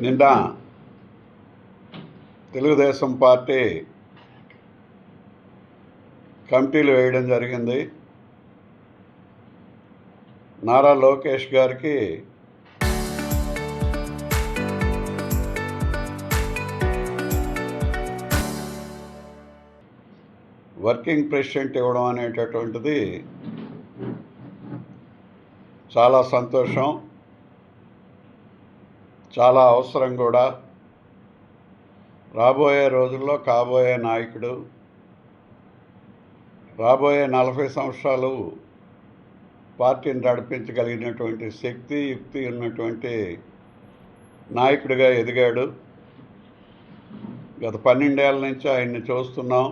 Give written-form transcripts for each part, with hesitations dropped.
నిన్న తెలుగుదేశం పార్టీ కమిటీలు వేయడం జరిగింది. నారా లోకేష్ గారికి వర్కింగ్ ప్రెసిడెంట్ ఇవ్వడం అనేటటువంటిది చాలా సంతోషం, చాలా అవసరం కూడా. రాబోయే రోజుల్లో కాబోయే నాయకుడు, రాబోయే 40 సంవత్సరాలు పార్టీని నడిపించగలిగినటువంటి శక్తి, యుక్తి ఉన్నటువంటి నాయకుడిగా ఎదిగాడు. గత 12 ఏళ్ళ నుంచి ఆయన్ని చూస్తున్నాం.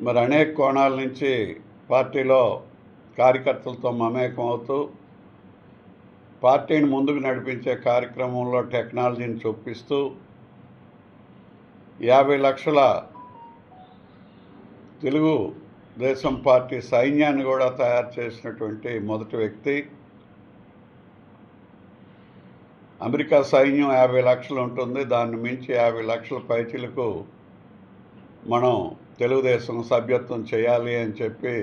మరి అనేక కోణాల నుంచి పార్టీలో కార్యకర్తలతో మమేకం అవుతూ పార్టీని ముందుకు నడిపించే కార్యక్రమంలో టెక్నాలజీని చొప్పిస్తూ 50 లక్షల తెలుగుదేశం పార్టీ సైన్యాన్ని కూడా తయారు చేసినటువంటి మొదటి వ్యక్తి. అమెరికా సైన్యం 50 లక్షలు ఉంటుంది, దాన్ని మించి 50 లక్షల పైచిలకు మనం తెలుగుదేశం సభ్యత్వం చేయాలి అని చెప్పి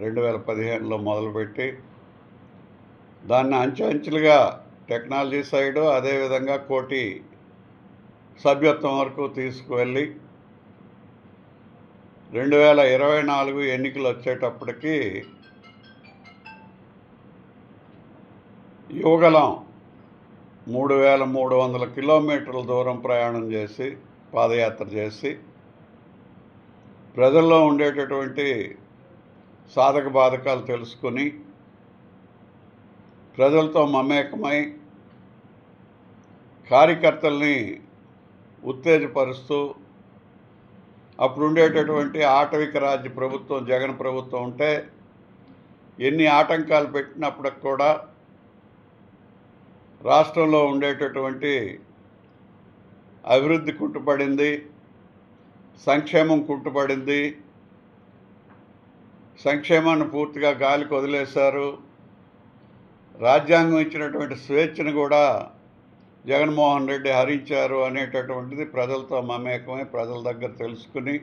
2015లో మొదలుపెట్టి దాన్ని అంచెలుగా టెక్నాలజీ సైడు అదేవిధంగా 1 కోటి సభ్యత్వం వరకు తీసుకువెళ్ళి 2024 ఎన్నికలు వచ్చేటప్పటికి యువగలం 3300 కిలోమీటర్ల దూరం ప్రయాణం చేసి పాదయాత్ర చేసి ప్రజల్లో ఉండేటటువంటి సాధక బాధకాలు తెలుసుకొని ప్రజలతో మమేకమై కార్యకర్తల్ని ఉత్తేజపరుస్తూ అప్పుడు ఉండేటటువంటి ఆటవిక రాజ్య ప్రభుత్వం జగన్ ప్రభుత్వం ఉంటే ఎన్ని ఆటంకాలు పెట్టినప్పటికి కూడా రాష్ట్రంలో ఉండేటటువంటి అభివృద్ధి కుంటుపడింది, సంక్షేమం కుంటుపడింది. సంక్షేమాన్ని పూర్తిగా గాలికి వదిలేశారు. రాజ్యాంగం ఇచ్చినటువంటి స్వేచ్ఛను కూడా జగన్మోహన్ రెడ్డి హరించారు అనేటటువంటిది ప్రజలతో మమేకమై ప్రజల దగ్గర తెలుసుకుని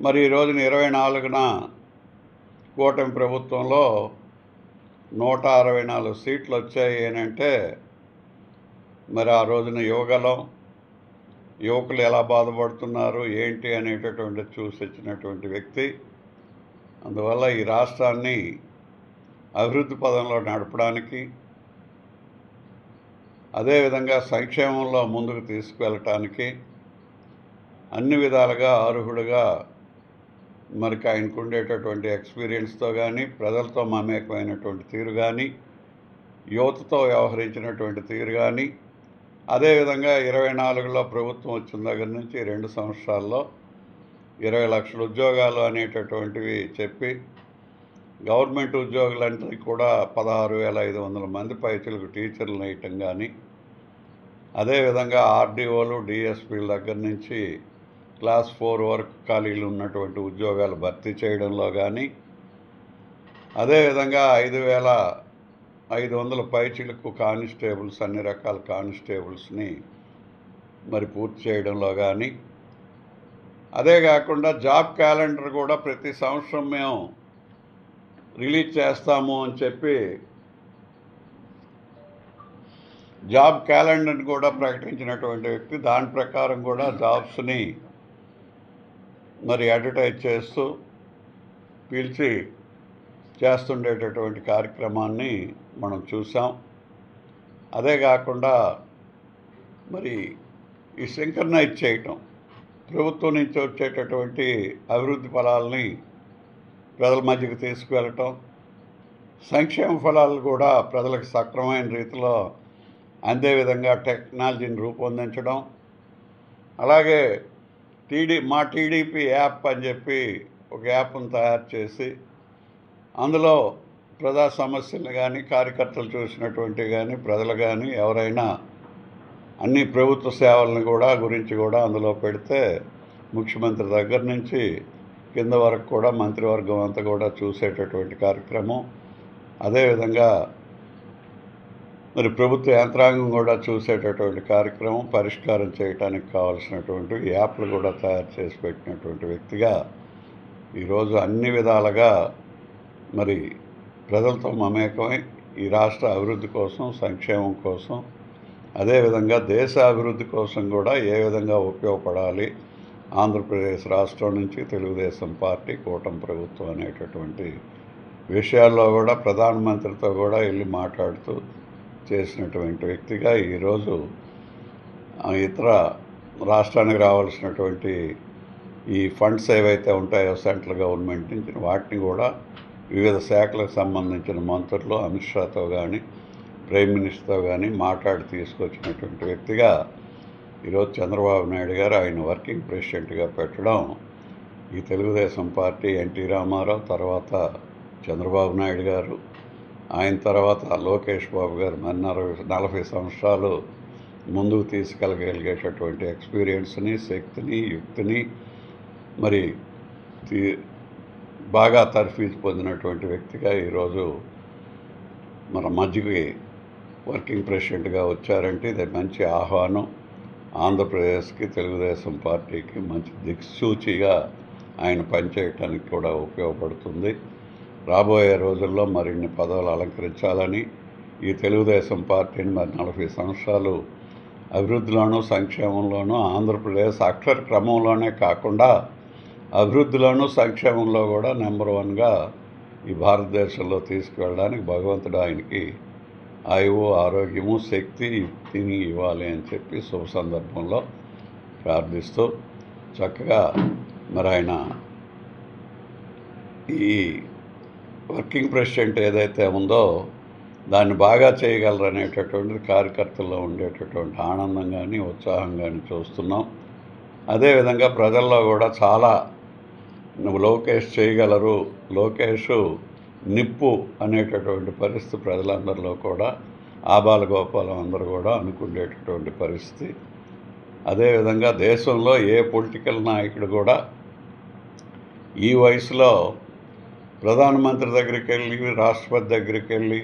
మరి ఈ రోజున 24న కూటమి ప్రభుత్వంలో 164 సీట్లు వచ్చాయి అని అంటే మరి ఆ రోజున యువకులు ఎలా బాధపడుతున్నారు ఏంటి అనేటటువంటి చూసి వచ్చినటువంటి వ్యక్తి. అందువల్ల ఈ రాష్ట్రాన్ని అభివృద్ధి పదంలో నడపడానికి అదేవిధంగా సంక్షేమంలో ముందుకు తీసుకువెళ్ళటానికి అన్ని విధాలుగా అర్హుడుగా మరి ఆయనకు ఉండేటటువంటి ఎక్స్పీరియన్స్తో కానీ ప్రజలతో మమేకమైనటువంటి తీరు కానీ యువతతో వ్యవహరించినటువంటి తీరు కానీ అదేవిధంగా 24లో ప్రభుత్వం వచ్చిన దగ్గర నుంచి 2 సంవత్సరాల్లో 20 లక్షల ఉద్యోగాలు అనేటటువంటివి చెప్పి గవర్నమెంట్ ఉద్యోగులందరికీ కూడా 16,500 మంది పైచులకు టీచర్లు వేయటం కానీ అదేవిధంగా ఆర్డీఓలు డిఎస్పీల దగ్గర నుంచి క్లాస్ 4 వరకు ఖాళీలు ఉన్నటువంటి ఉద్యోగాలు భర్తీ చేయడంలో కానీ అదేవిధంగా 5,500 పైచిలకు కానిస్టేబుల్స్ అన్ని రకాల కానిస్టేబుల్స్ని మరి పూర్తి చేయడంలో కానీ అదే కాకుండా జాబ్ క్యాలెండర్ కూడా ప్రతి సంవత్సరం మేము రిలీజ్ చేస్తాము అని చెప్పి జాబ్ క్యాలెండర్ని కూడా ప్రకటించినటువంటి వ్యక్తి. దాని ప్రకారం కూడా జాబ్స్ని మరి అడ్వర్టైజ్ చేస్తూ పిలిచి చేస్తుండేటటువంటి కార్యక్రమాన్ని మనం చూసాం. అదే కాకుండా మరి ఈ సింక్రనైజ్ చేయటం, ప్రభుత్వం నుంచి వచ్చేటటువంటి అభివృద్ధి ఫలాలని ప్రజల మధ్యకు తీసుకువెళ్ళటం, సంక్షేమ ఫలాలు కూడా ప్రజలకు సక్రమమైన రీతిలో అందే విధంగా టెక్నాలజీని రూపొందించడం, అలాగే మా టీడీపీ యాప్ అని చెప్పి ఒక యాప్ను తయారు చేసి అందులో ప్రజా సమస్యలు కానీ కార్యకర్తలు చూసినటువంటివి కానీ ప్రజలు కానీ ఎవరైనా అన్ని ప్రభుత్వ సేవలను గురించి కూడా అందులో పెడితే ముఖ్యమంత్రి దగ్గర నుంచి కింద వరకు కూడా మంత్రివర్గం అంతా కూడా చూసేటటువంటి కార్యక్రమం. అదేవిధంగా మరి ప్రభుత్వ యంత్రాంగం కూడా చూసేటటువంటి కార్యక్రమం పరిష్కారం చేయడానికి కావాల్సినటువంటి యాప్లు కూడా తయారు చేసి పెట్టినటువంటి వ్యక్తిగా ఈరోజు అన్ని విధాలుగా మరి ప్రజలతో మమేకమై ఈ రాష్ట్ర అభివృద్ధి కోసం, సంక్షేమం కోసం, అదేవిధంగా దేశ అభివృద్ధి కోసం కూడా ఏ విధంగా ఉపయోగపడాలి, ఆంధ్రప్రదేశ్ రాష్ట్రం నుంచి తెలుగుదేశం పార్టీ కూటమి ప్రభుత్వం అనేటటువంటి విషయాల్లో కూడా ప్రధానమంత్రితో కూడా వెళ్ళి మాట్లాడుతూ చేసినటువంటి వ్యక్తిగా ఈరోజు ఇతర రాష్ట్రానికి రావాల్సినటువంటి ఈ ఫండ్స్ ఏవైతే ఉంటాయో సెంట్రల్ గవర్నమెంట్ నుంచి వాటిని కూడా వివిధ శాఖలకు సంబంధించిన మంత్రులు అమిత్ షాతో కానీ ప్రైమ్ మినిస్టర్తో కానీ మాట్లాడి తీసుకొచ్చినటువంటి వ్యక్తిగా ఈరోజు చంద్రబాబు నాయుడు గారు ఆయన వర్కింగ్ ప్రెసిడెంట్గా పెట్టడం ఈ తెలుగుదేశం పార్టీ ఎన్టీ రామారావు తర్వాత చంద్రబాబు నాయుడు గారు ఆయన తర్వాత లోకేష్ బాబు గారు మరి 40 సంవత్సరాలు ముందుకు తీసుకెళ్ళగలిగేటటువంటి ఎక్స్పీరియన్స్ని, శక్తిని, యుక్తిని మరి బాగా తర్ఫీదు పొందినటువంటి వ్యక్తిగా ఈరోజు మన మధ్యకి వర్కింగ్ ప్రెసిడెంట్గా వచ్చారంటే ఇది మంచి ఆహ్వానం. ఆంధ్రప్రదేశ్కి తెలుగుదేశం పార్టీకి మంచి దిక్సూచిగా ఆయన పనిచేయటానికి కూడా ఉపయోగపడుతుంది. రాబోయే రోజుల్లో మరిన్ని పదవులు అలంకరించాలని ఈ తెలుగుదేశం పార్టీని మరి 40 సంవత్సరాలు అభివృద్ధిలోనూ సంక్షేమంలోనూ ఆంధ్రప్రదేశ్ అక్షర క్రమంలోనే కాకుండా అభివృద్ధిలోనూ సంక్షేమంలో కూడా నెంబర్ 1గా ఈ భారతదేశంలో తీసుకువెళ్ళడానికి భగవంతుడు ఆయనకి ఆయువు, ఆరోగ్యము, శక్తి, యుక్తిని ఇవ్వాలి అని చెప్పి శుభ సందర్భంలో ప్రార్థిస్తూ చక్కగా మరి ఆయన ఈ వర్కింగ్ ప్రెసిడెంట్ ఏదైతే ఉందో దాన్ని బాగా చేయగలరనేటటువంటిది కార్యకర్తల్లో ఉండేటటువంటి ఆనందం కానీ, ఉత్సాహం కానీ చూస్తున్నాం. అదేవిధంగా ప్రజల్లో కూడా చాలా నువ్వు లోకేష్ చేయగలరు, లోకేష్ నిప్పు అనేటటువంటి పరిస్థితి ప్రజలందరిలో కూడా ఆబాలగోపాలం అందరూ కూడా అనుకునేటటువంటి పరిస్థితి. అదేవిధంగా దేశంలో ఏ పొలిటికల్ నాయకుడు కూడా ఈ వయసులో ప్రధానమంత్రి దగ్గరికి వెళ్ళి, రాష్ట్రపతి దగ్గరికి వెళ్ళి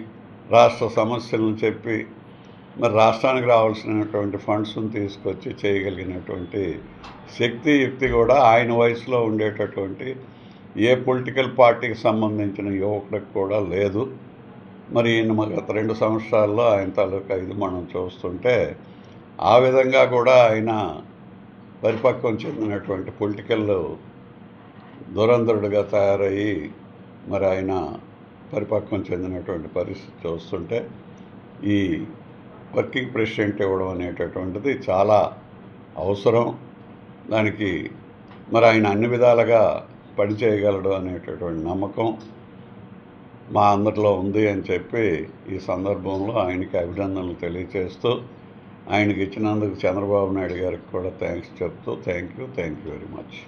రాష్ట్ర సమస్యలను చెప్పి మరి రాష్ట్రానికి రావాల్సినటువంటి ఫండ్స్ని తీసుకొచ్చి చేయగలిగినటువంటి శక్తి, యుక్తి కూడా ఆయన వయసులో ఉండేటటువంటి ఏ పొలిటికల్ పార్టీకి సంబంధించిన యువకుడికి కూడా లేదు. మరి ఈయన గత 2 సంవత్సరాల్లో ఆయన తాలూకా ఇది మనం చూస్తుంటే ఆ విధంగా కూడా ఆయన పరిపక్వం చెందినటువంటి పొలిటికల్ దురంధరుడిగా తయారయ్యి మరి ఆయన పరిపక్వం చెందినటువంటి పరిస్థితి చూస్తుంటే ఈ వర్కింగ్ ప్రెసిడెంట్ ఇవ్వడం అనేటటువంటిది చాలా అవసరం. దానికి మరి ఆయన అన్ని విధాలుగా పనిచేయగలడు అనేటటువంటి నమ్మకం మా అందరిలో ఉంది అని చెప్పి ఈ సందర్భంలో ఆయనకి అభినందనలు తెలియజేస్తూ ఆయనకి ఇచ్చినందుకు చంద్రబాబు నాయుడు గారికి కూడా థ్యాంక్స్ చెప్తూ థ్యాంక్ యూ వెరీ మచ్.